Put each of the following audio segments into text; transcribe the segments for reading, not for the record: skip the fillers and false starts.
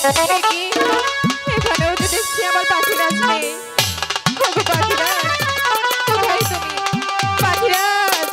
কি এখানেও তো দেখছি আমার পাখিরাজ নেই। ওগো পাখিরাজ, কোথায় তুমি? পাখিরাজ,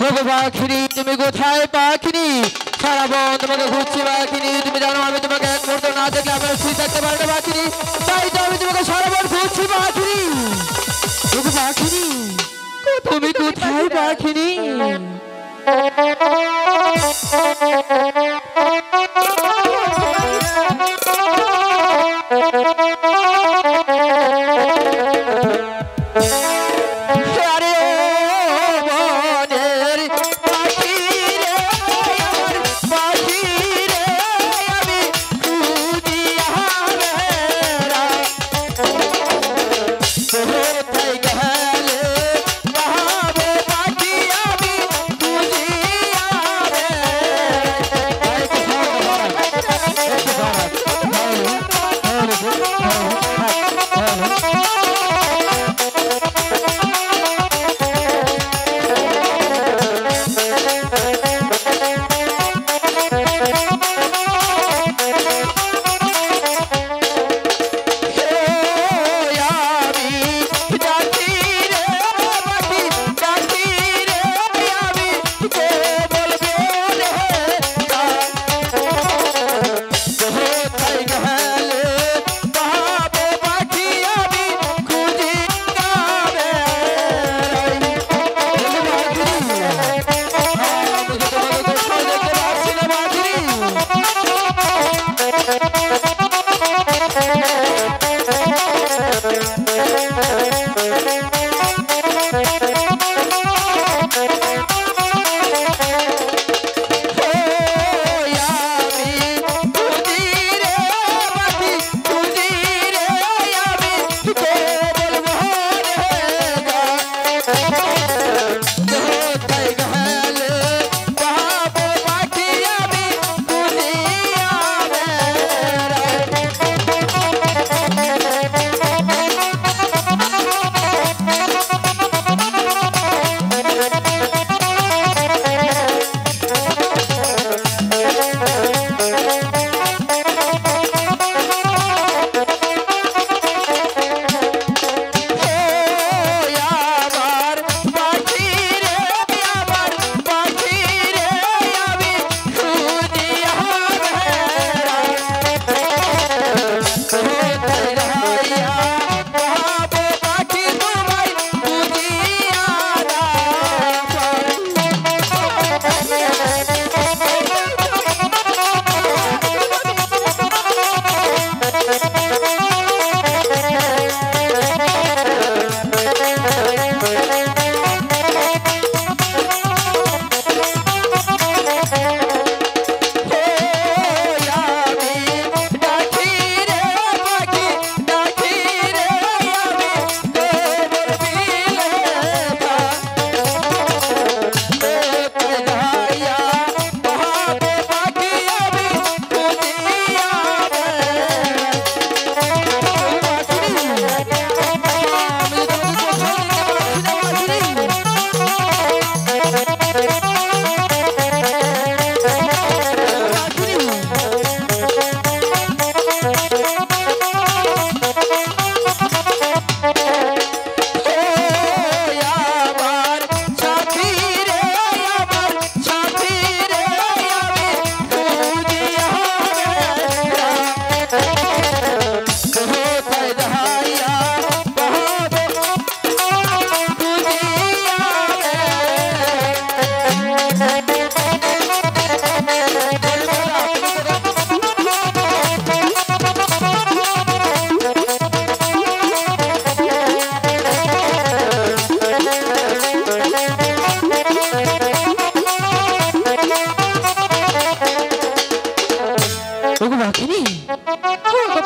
ওগো পাখিনি, তুমি কোথায় পাখিনি? সারা বন তোমাকে খুঁজছি পাখিনি। তুমি জানো আমি তোমাকে এক মুহূর্ত না দেখলে আমার শুয়ে থাকতে পারি না পাখিনি। তাই তো আমি তোমাকে সারা বন খুঁজছি পাখিনি। ওগো পাখিনি, তুমি কোথায় পাখিনি?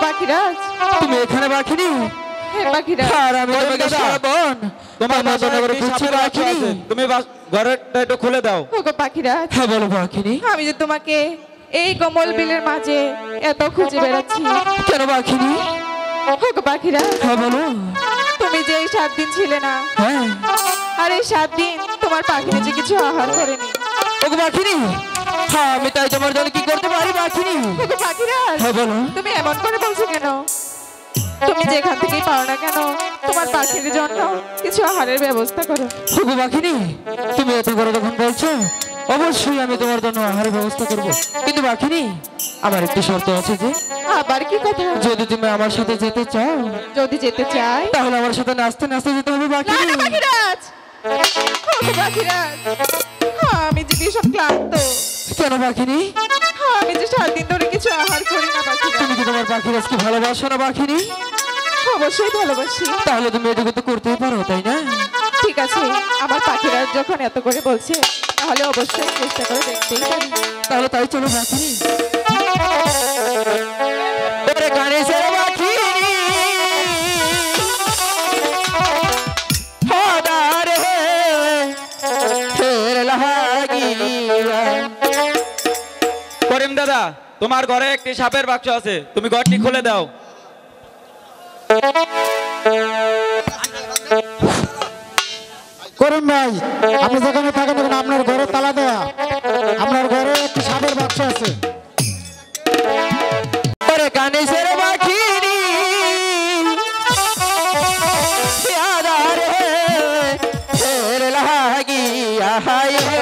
পাখিরাজ, তুমি এখানে পাখিনি? হে পাখিরাজ, আর আমি তোমাকে সারাবন তোমার মাঝে করে খুঁজছি পাখিনি। তুমি ঘরটা একটু খুলে দাও। ওগো পাখিরাজ, হ্যাঁ বলো পাখিনি। আমি যে তোমাকে এই কমল বিলের মাঝে এত খুঁজে বেড়াচ্ছি। কেন পাখিনি? ওগো পাখিরাজ, হ্যাঁ বলো। তুমি যে এই 7 দিন ছিলে না, হ্যাঁ, আর এই 7 দিন তোমার পাখিনি যে কিছু আহার করেনি। ওগো পাখিনি, হ্যাঁ আমি তাই তোমার জন্য কি করতে পারি পাখিনি? ওগো পাখিরাজ, হ্যাঁ বলো। তুমি এমন করে বলছো কেন? তুমি যেখান থেকেই পাও না কেন তোমার পাখির জন্য কিছু আহারের ব্যবস্থা করো। শুধু বাকিনি, তুমি এত বড় যখন বলছো অবশ্যই আমি তোমার জন্য আহারের ব্যবস্থা করব, কিন্তু বাকিনি আমার একটি শর্ত আছে যে আবার কি কথা? যদি তুমি আমার সাথে যেতে চাও যদি যেতে চাই তাহলে আমার সাথে নাচতে নাচতে যেতে হবে না বাকিনি। না পাখিরাজ, ওগো পাখিরাজ, আমি যে ভীষণ ক্লান্ত। কেন বাকিনি? আমি যে সারাদিন ধরে কিছু আহার করি না পাখিরাজ। তুমি কি তোমার পাখিরাজকে ভালোবাসো না বাকিনি? অবশ্যই ভালোবাসি। তাহলে তুমি এটুকু তো করতেই পারো তাই না? ঠিক আছে, আমার পাখিরাজ যখন এত করে বলছে তাহলে অবশ্যই চেষ্টা করে দেখতেই পারি। তাহলে তাই চলো বাকিনি। ওরে গণেশের বাকিনি হদার হে ফের লাগিয়া। করিম দাদা, তোমার ঘরে একটি সাপের বাক্স আছে, তুমি ঘরটি খুলে দাও। করিম ভাই, আপনি যেখানে থাকেন ওখানে আপনার ঘরে তালা দেওয়া, আপনার ঘরে একটি সাপের বাক্স আছে। ওরে গণেশের বাকিনি হদার হে ফের লাগিয়া হায় হে।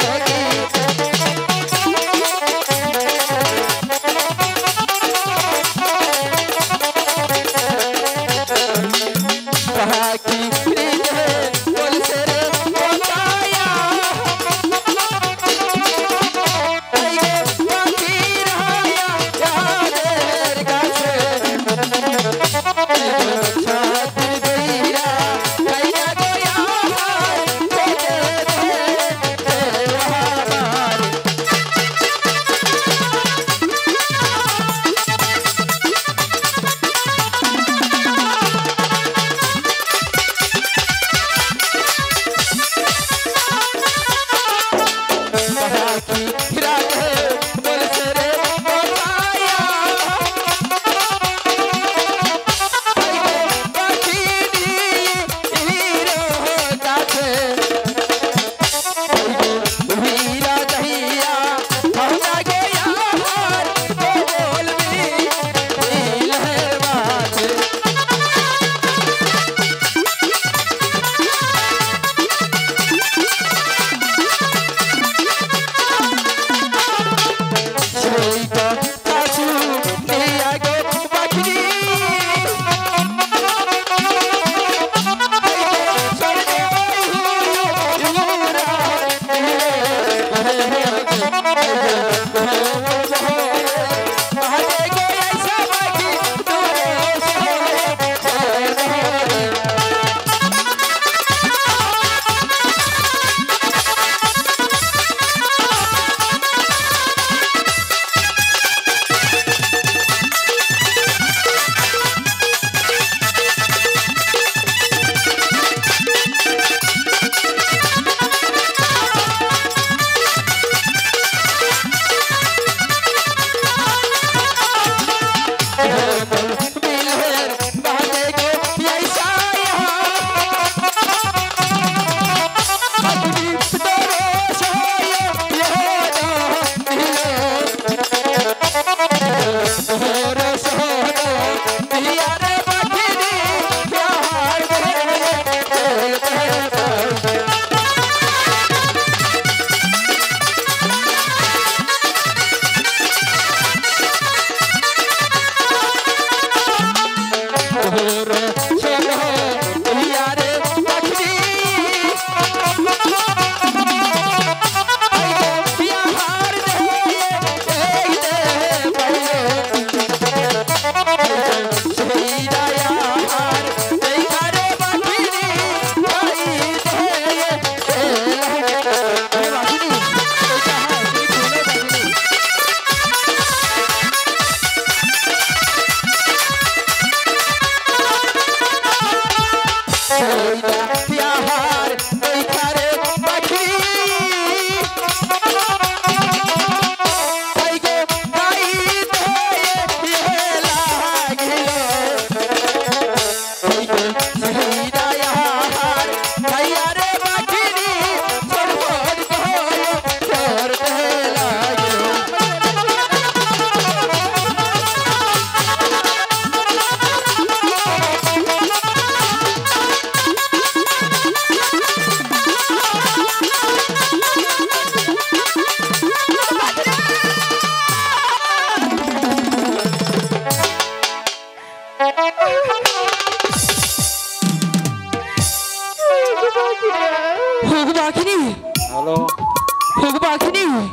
পাখিনি?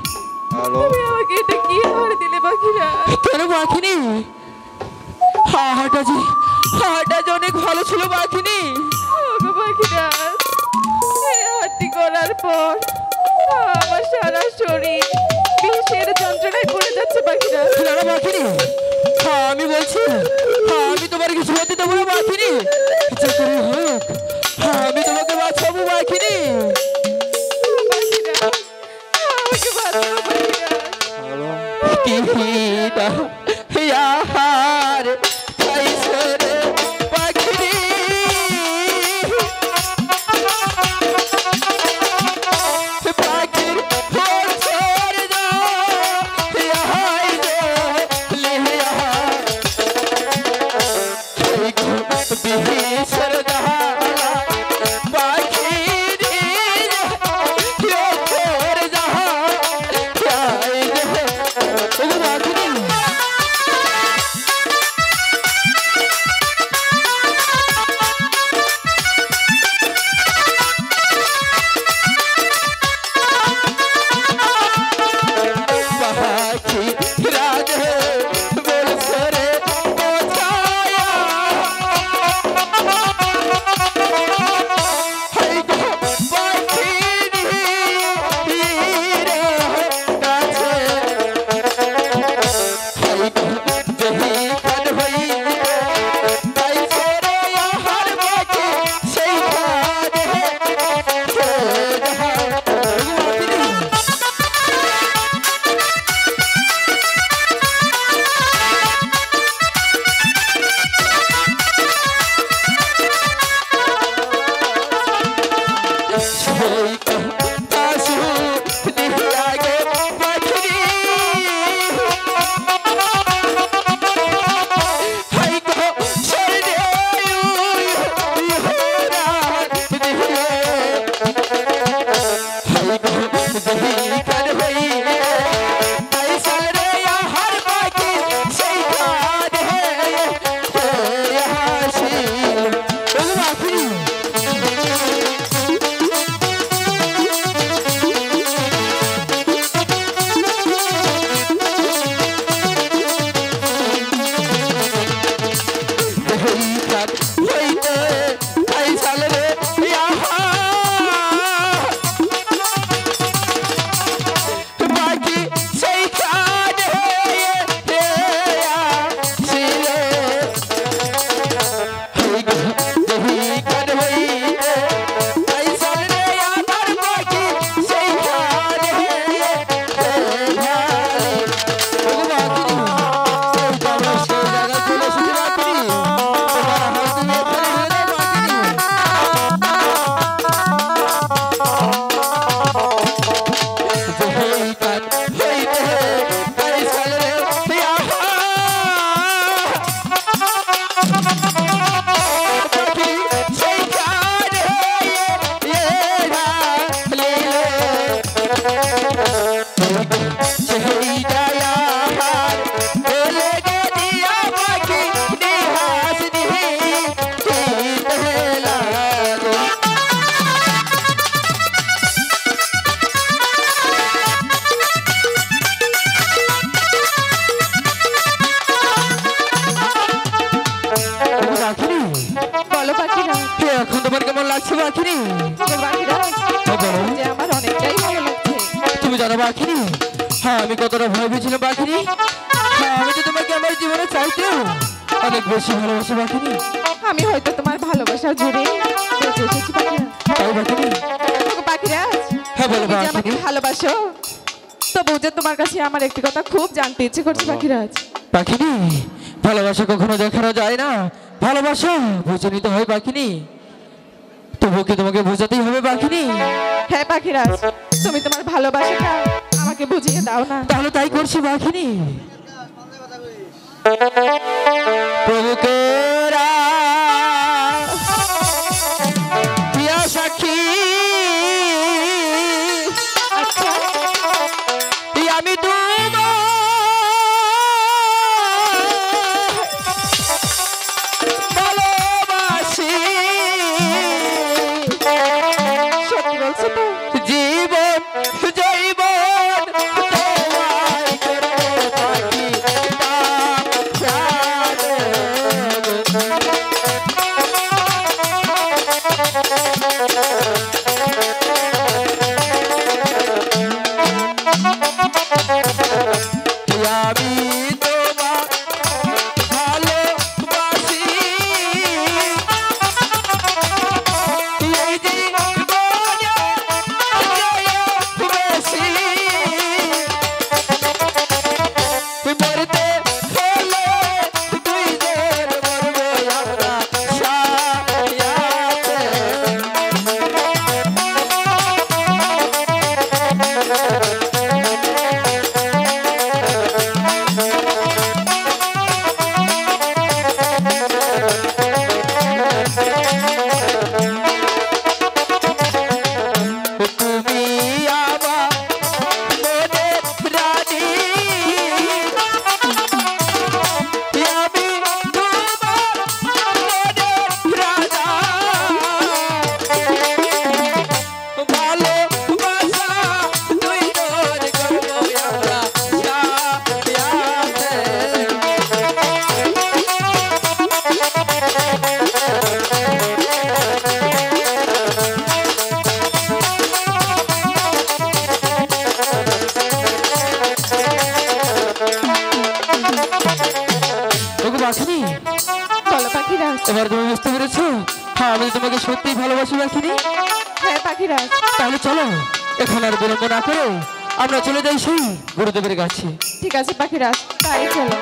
হ্যালো তুমি আমাকে এটা কি হারে দিলে পাখিরা? কেন পাখিনি? হাহাটা যে অনেক ভালো ছিল পাখিনি। ওগো পাখিরা, এই হাতটি করার পর আমার সারা শরীর বিষের যন্ত্রণায় পড়ে যাচ্ছে পাখিরা। না পাখিনি, আমি বলছি আমি তোমার কিছু হতে দেবো না পাখিনি। যে করে হোক আমি তোমাকে বাঁচাবো পাখিনি। পাখিরা, আমাকে বাঁচাও পাখিরা। হ্যালো यार कैसे रे पखरी पखर हो छोड़ दो यहाँ जो ले यहाँ बिहसर दहाला पखरी यो छोड़ जहाँ क्या পাখিনি হ্যাঁ আমি কতটা ভয় পেয়েছিলাম পাখিনি হ্যাঁ আমি তো তোমাকে আমার জীবনে চাইতেও অনেক বেশি ভালোবাসি পাখিনি আমি হয়তো তোমার ভালোবাসা জুড়ে বেঁচে এসেছি পাখিরা তাই পাখিনি পাখিরা হ্যাঁ বলো তুমি যে আমাকে পাখিনি ভালোবাসো তো বুঝে তোমার কাছে আমার একটি কথা খুব জানতে ইচ্ছে করছে পাখিরাজ পাখিনি ভালোবাসা কখনো দেখানো যায় না ভালোবাসা বুঝে নিতে হয় পাখিনি তবু কি তোমাকে বোঝাতেই হবে পাখিনি হ্যাঁ পাখিরাজ তুমি তোমার ভালোবাসাটা আমাকে বুঝিয়ে দাও না তাহলে তাই করছি পাখিনি প্রভুকে প্রিয়া সাক্ষী আচ্ছা আমি ভালোবাসি সত্যি বলছো তো জীবন জৈবন এবার তুমি বুঝতে পেরেছো? হ্যাঁ, আমি তোমাকে সত্যিই ভালোবাসি পাখিনি। হ্যাঁ পাখিরাজ, তাহলে চলো এখন আর বিলম্ব না করে আমরা চলে যাই সেই গুরুদেবের কাছে। ঠিক আছে পাখিরাজ, তাই চলো।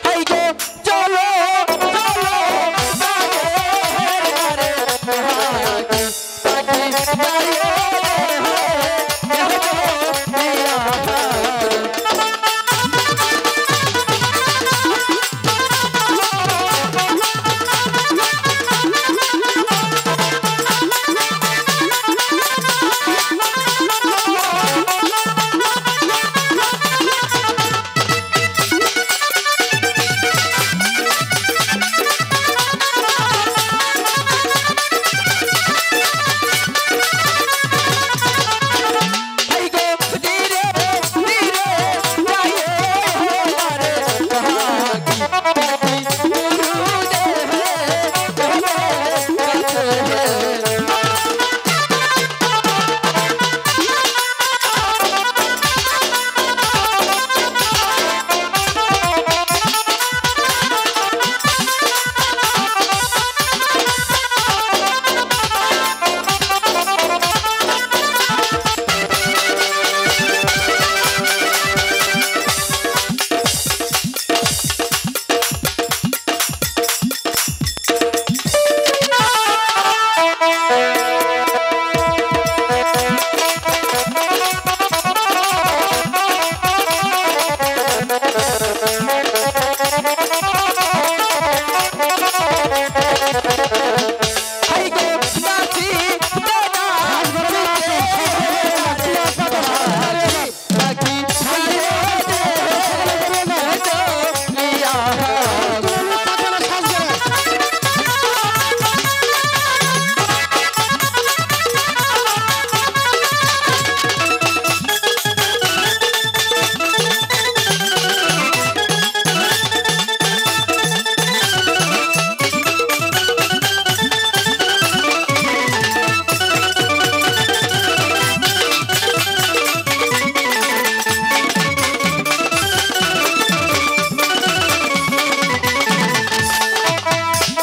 হাই গো চলো চলো পাখি, পাখি, পাখি,